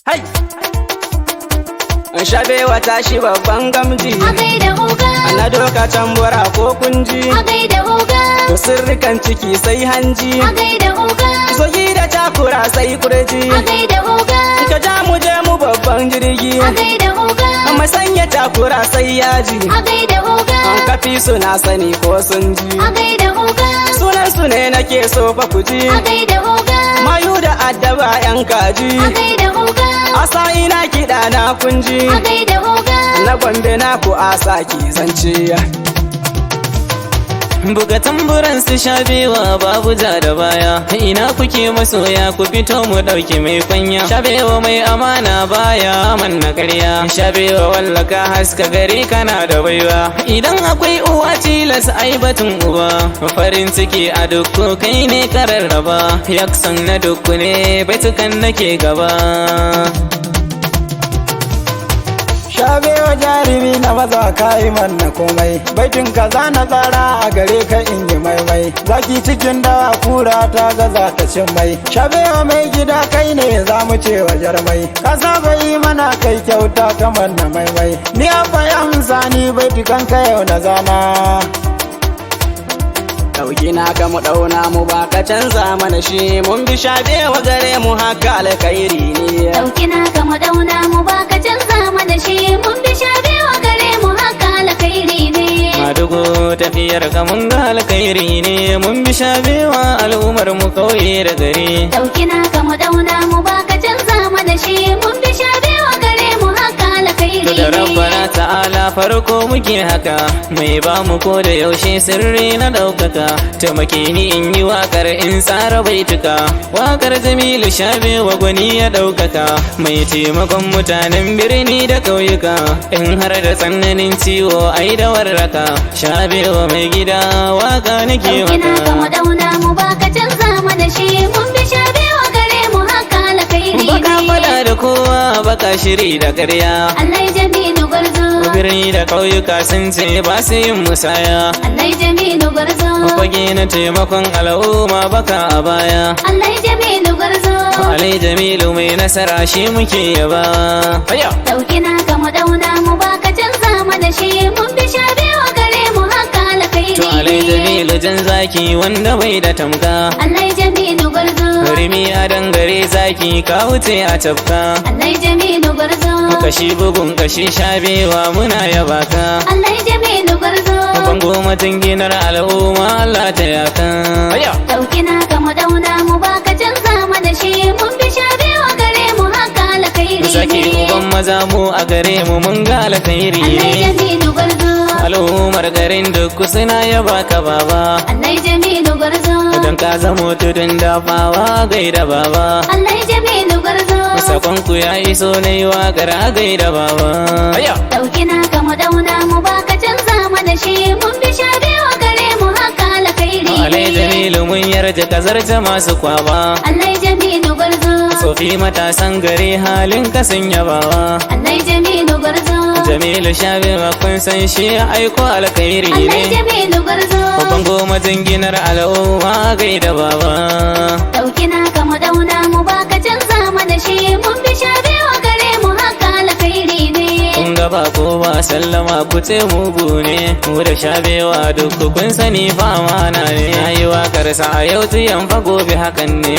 Hai! Shabewa tashi babban gamji. A gaida oga. Na doka tambura ko kunji. A gaida oga. To sirrikan ciki sai hanji. A gaida oga. Soyi da takura sai kurji. A gaida oga. Ka ja mu je mu babban jirgi. A gaida oga. Masanya takura sai yaji. A gaida oga. An kafi suna sani ko sun ji. A gaida oga. Sunan su ne nake so fa ku ji. A gaida oga. Mayu da addaba yan kaji. A gaida oga. Asa ina kiɗa na kunji. A gaida oga. Na Gombe na ku asa ki zance. Buga tamburan su Shabewa babu ja da baya. Ina kuke masoya ku fito mu dauki mai kwanya. Shabewa mai amana baya manna ƙarya. Shabewa wallaka haska gari kana da baiwa. Idan akwai uwa tilas ai batun uba. Farin ciki a dukku kai ne kararraba. Yaksan na dukku ne baitukan nake gaba. Shabewa jarumi na maza kayi manna komai, baitin kaza na tsara a gare ka in yi maimai, zaki cikin dawa kura ta gaza ta cin mai. Shabewa mai gida kai ne za mu ce wa jarmai, ka saba yi mana kai kyauta kamar na maimai, ni abba ya amsa ni baitukan ka yau na zana. Dauki na ka mu dauna mu ba ka canza mana shi, mun bi Shabewa gare mu haka alkhairi ne. Dauki na ka mu dauna mu ba ka canza mana shi, mun bi Shabewa gare mu haka alkhairi ne. Madugu tafiyar ka mun ga alkhairi ne, mun bi Shabewa al'ummar mu kauye da gari. Dauki na ka mu dauna mu ba ka canza mana shi, mun bi Shabewa gare mu haka alkhairi ne. Da rabbana ta'ala farko muke haka, mai ba mu ko da yaushe sirri na daukaka. Taimake ni in yi wakar in tsara baituka, wakar Jamilu Shabewa gwani ya daukaka, mai taimakon mutanen birni da kauyuka, in har da tsananin ciwo ai da warraka. Shabewa mai gida waka nake Dauki na ka mu maka. dauna mu ba ka canza mana shi, mun bi Shabewa gare mu haka alkhairi Baka ne. fada da kowa baka shiri da ƙarya. Allah Jamilu Gwarzo. Birni da kauyuka sun ce ba su yin musaya. Allah Jamilu Gwarzo. Fage na taimakon al'umma baka a baya. Allah Jamilu Gwarzo. Ali Jamilu mai nasara shi muke yaba. Dauki na ka mu dauna mu ba ka canza mana shi, mun bi Shabewa gare mu haka alkhairi To Ali ne. Jamilu jan zaki wanda bai da tamka. Allah Jamilu Gwarzo. Rimi a dangare zaki ka wuce a tafka. Allah Jamilu Gwarzo. Kashi bugun kashi Shabewa muna yaba ka. Allah Jamilu Gwarzo. Bango matinginar al'umma Allah ta yaka. Dauki na ka mu dauna mu ba ka canza mana shi, mun bi Shabewa gare mu haka alkhairi Saki ne. uban maza mu a gare mu mun ga alkhairi Allah ne. Jamilu Gwarzo. Al'ummar garin duk suna yaba ka baba. Allah Jamilu Gwarzo. Don ka zamo tudun dafawa gaida baba. Allah Jamilu Gwarzo. Sakonku ya iso na yi waƙar a gaida baba. Dauki na ka mu dauna mu ba ka canza mana shi, mun bi Shabewa gare mu haka alkhairi Alai ne. Jamilu mun yarda ka zarta masu kwaba. Allah Jamilu Gwarzo. Sofi matasan gari halin ka sun yabawa. Allah Jamilu Gwarzo. Jamilu Shabewa kun san shi aiko alkhairi Allah ne. Jamilu Gwarzo. Babban goma jinginar al'umma gaida baba. Dauki na ka mu dauna mu ba ka canza mana shi, mun bi Shabewa gare mu haka alkhairi ne. Kun gaba ko ba sallama ku ce mugu ne, mu da Shabewa duk kun sani fama na ne. Na yi wakar sa a yau tiyan fa gobe hakan ne,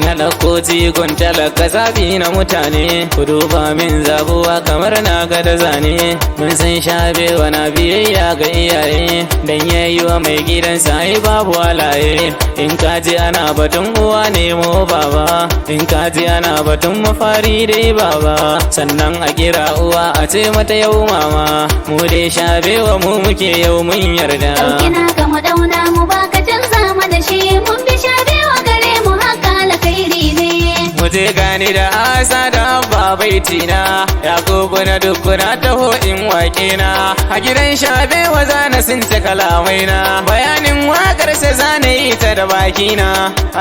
na ɗauko jigon talaka zabi na mutane. Ku duba min zabuwa kamar na ga da zane, mun san Shabewa na biyayya ga iyaye, dan yayi wa mai gidansa ai babu walaye. In kaji ana batun uwa nemo baba, in kaji ana batun mafari dai baba, sannan a kira uwa a ce mata yau mama, mu dai Shabewa mu muke yau mun yarda. Dauki na ka mu dauna mu ba ka canza mana shi, mun bi Shabewa gare mu haka alkhairi ne. Mu je gani da asa da abba baitina, Yakubu na duk na taho in waƙe na, a gidan Shabewa zana sun ce kalamai na, bayanin waƙar sa zana yi ta da bakina.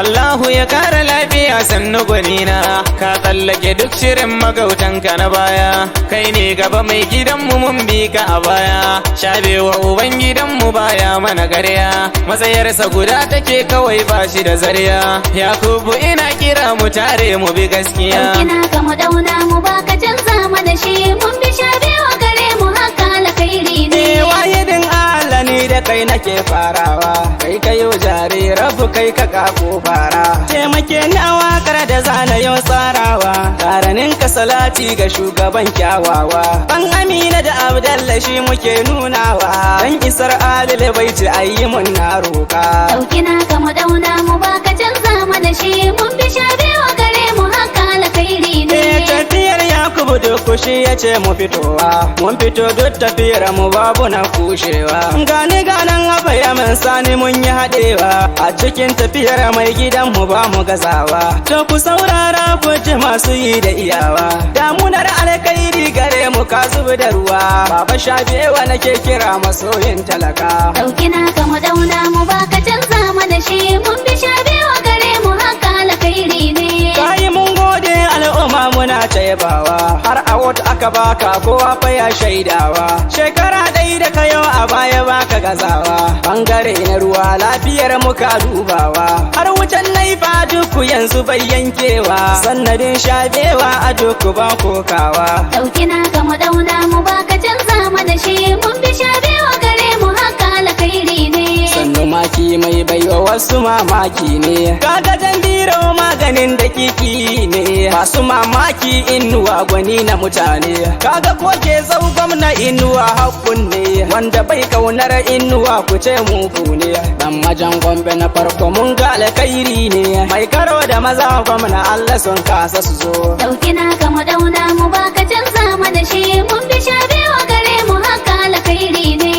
Allahu ya kara lafiya sannu gwanina, ka tsallake duk shirin magautanka na baya kai ne gaba mai gidanmu mun bi ka a baya shabewa uban gidanmu baya mana garya matsayarsa guda take kawai ba shi da zarya Yakubu ina kira mu tare mu bi gaskiya Ɗaukina ka mu dauna mu baka canza mana shi mun bi shabewa gare mu haka alkhairi ne wahidin Allah ni da kai nake farawa kai kayo jare rabu kai ka kako fara taimake ni a wakar da zana yau tsarawa karanin ka salati ga shugaban kyawawa ban Amina da Abdallah shi muke nunawa dan isar alil baiti ayi mun na roka Ɗaukina ka mu dauna mu baka canza mana shi mun bi shabewa gare mu haka alkhairi ne tafiyar Yakubu duk shi yace mu fitowa mun fito duk tafiyar mu babu na kushewa gani ganan abaya mun sani mun yi hadewa a cikin tafiyar mai gidan mu ba mu gazawa to ku saurara ku ji masu yi da iyawa damunar alkhairi gare mu ka zubi da ruwa baba shabewa nake kira masoyin talaka Ɗaukina ka mu dauna mu baka canza mana shi mun bi shabewa gare mu haka alkhairi ne kai mun gode al'umma muna ta yabawa har a wata aka baka kowa fa ya shaidawa shekara ɗaya da kayo a baya baka gazawa bangare na ruwa lafiyar muka dubawa har wutan laifa duku yanzu bai yankewa sannadin shabewa a duku ba kokawa Ɗaukina ka mu dauna mu baka canza mana shi mun bi shabewa gare mu haka alkhairi ne sannu maki mai baiwa wasu mamaki ne kaga jandiro maganin da kiki ne masu mamaki inuwa gwani na mutane kaga koke zau gwamna inuwa hakkun ne wanda bai kaunar inuwa ku ce mugu ne dan majan gombe na farko mun ga alkhairi ne mai karo da maza gwamna Allah sun kasa su zo Ɗaukina ka mu dauna mu baka canza mana shi mun bi shabewa gare mu haka alkhairi ne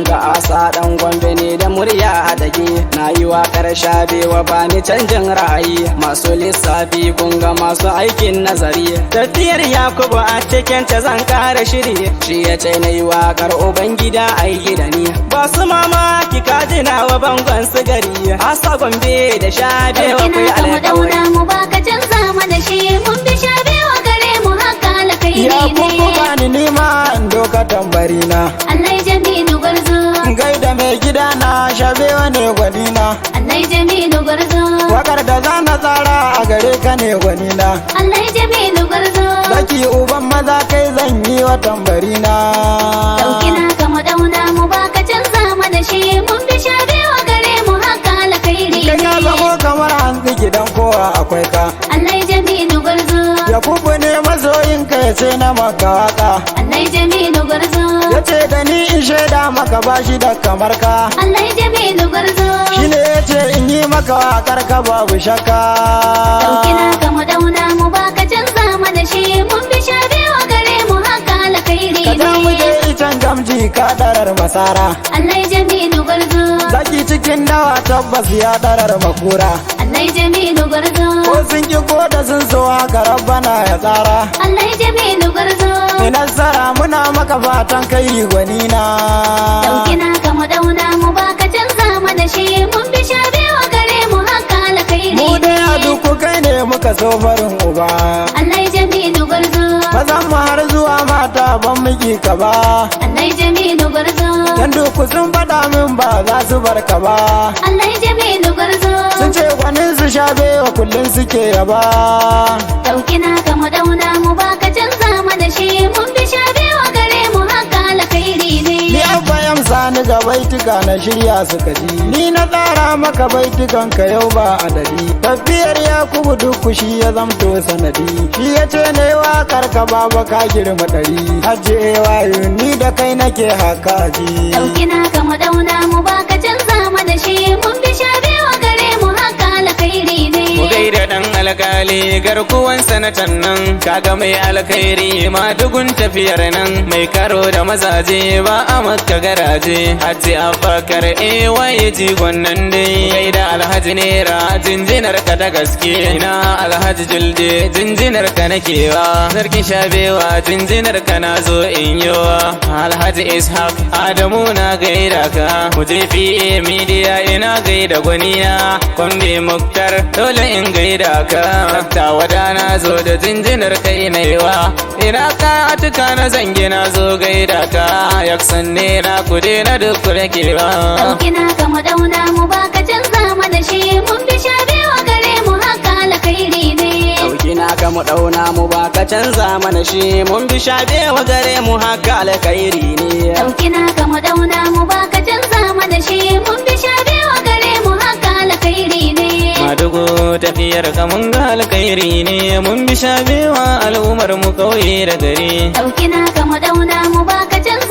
ga asa dan gombe ne da murya a dage na yi wakar shabewa ba ni canjin ra'ayi masu lissafi kunga masu aikin nazari tafiyar Yakubu a cikin ta zan kara shiri shi ya ce na yi wakar ubangida ai gida ni ba su mamaki kajina wa bangon sigari asa gombe da shabewa kai Ɗaukina ka mu dauna alƙawari mu baka canza mana shi mun bi shabewa gare mu haka alkhairi Yakubu ne bani nima in doka tambari na Allah Jamilu Gwarzo gaida mai gida na shabewa ne gwanina Allah Jamilu Gwarzo wakar da zana tsara a gare ka ne gwanina Allah Jamilu Gwarzo Zaki uban maza kai zan yi wa tambari na Ɗaukina ka mu dauna mu baka canza mana shi mun bi shabewa gare mu haka alkhairi Kai ya zamo kamar hantsi gidan kowa akwai ka Allah Jamilu Gwarzo Yakubu ne masoyin ka ya ce na maka waka Allah Jamilu Gwarzo ya ce da ni in shaida maka bashi da kamar ka Allah Jamilu Gwarzo shi ne ya ce in yi maka wakar ka babu shakka Ɗaukina ka mu dauna mu baka canza mana shi mun bi shabewa gare mu haka alkhairi ka ja mu je ne icen gamji ka darar masara Allah Jamilu Gwarzo Zaki cikin dawa tabbas ya darar makura Allah Jamilu Gwarzo ko sun ki ko da sun so haka rabbana ya tsara Allah Jamilu Gwarzo Mai nasara muna maka fatan kai gwanina Ɗaukina ka mu dauna mu baka canza mana shi mun bi shabewa gare mu haka alkhairi mu da ya ne duku kai ne muka so farin uba Allah Jamilu Gwarzo mazan mu har zuwa mata ban miki ka ba Allah Jamilu Gwarzo dan duku sun faɗa min ba za su bar ka ba Allah Jamilu Gwarzo sun ce gwanin su shafe wa kullum suke yaba Ɗaukina ka mu dauna mu baka canza mana shi mun bi shabewa gare mu haka alkhairi ne ni abba yamsa ni ga baituka na shirya suka ji ni na tsara maka baitukan ka yau ba adadi tafiyar Yakubu duk shi ya zamto sanadi shi ya ce ne wakar ka baba ka girma ɗari hajji wayo ni da kai nake haka ji Ɗaukina ka mu dauna mu baka canza mana shi mun bi shabewa gare mu haka alkhairi ne Mu gaida dan alkali garkuwan sanatan nan kaga mai alkhairi ma dugun tafiyar nan mai karo da mazaje ba a maka garaje Hajji Abubakar waye jigon nan dai gaida Alhaji Nera jinjinar ka da gaske ina Alhaji Julde jinjinar ka nakewa sarki Shabewa jinjinar ka na zo in yowa Alhaji Ishaq Adamu na gaida ka Mujefi media ina gaida gwaniya Kwambe Muktar dole in gaida ka ta wada na zo da jinjinar kai na yiwa ina ka tuka na zangi na zo gaida ka yaksan ne na kude na duk rakewa Dauki naka mu dauna mu baka canza mana shi mun bi shabewa gare mu haka alkhairi ne Dauki naka mu dauna mu baka canza mana shi mun bi shabewa gare mu haka alkhairi ne Dauki naka mu dauna mu baka canza mana shi mun bi shabewa gare mu haka alkhairi ne Madugu tafiyar ka mun ga alkhairi ne mun bi shabewa al'ummar mu kauye da gari Dauki naka mu dauna mu baka canza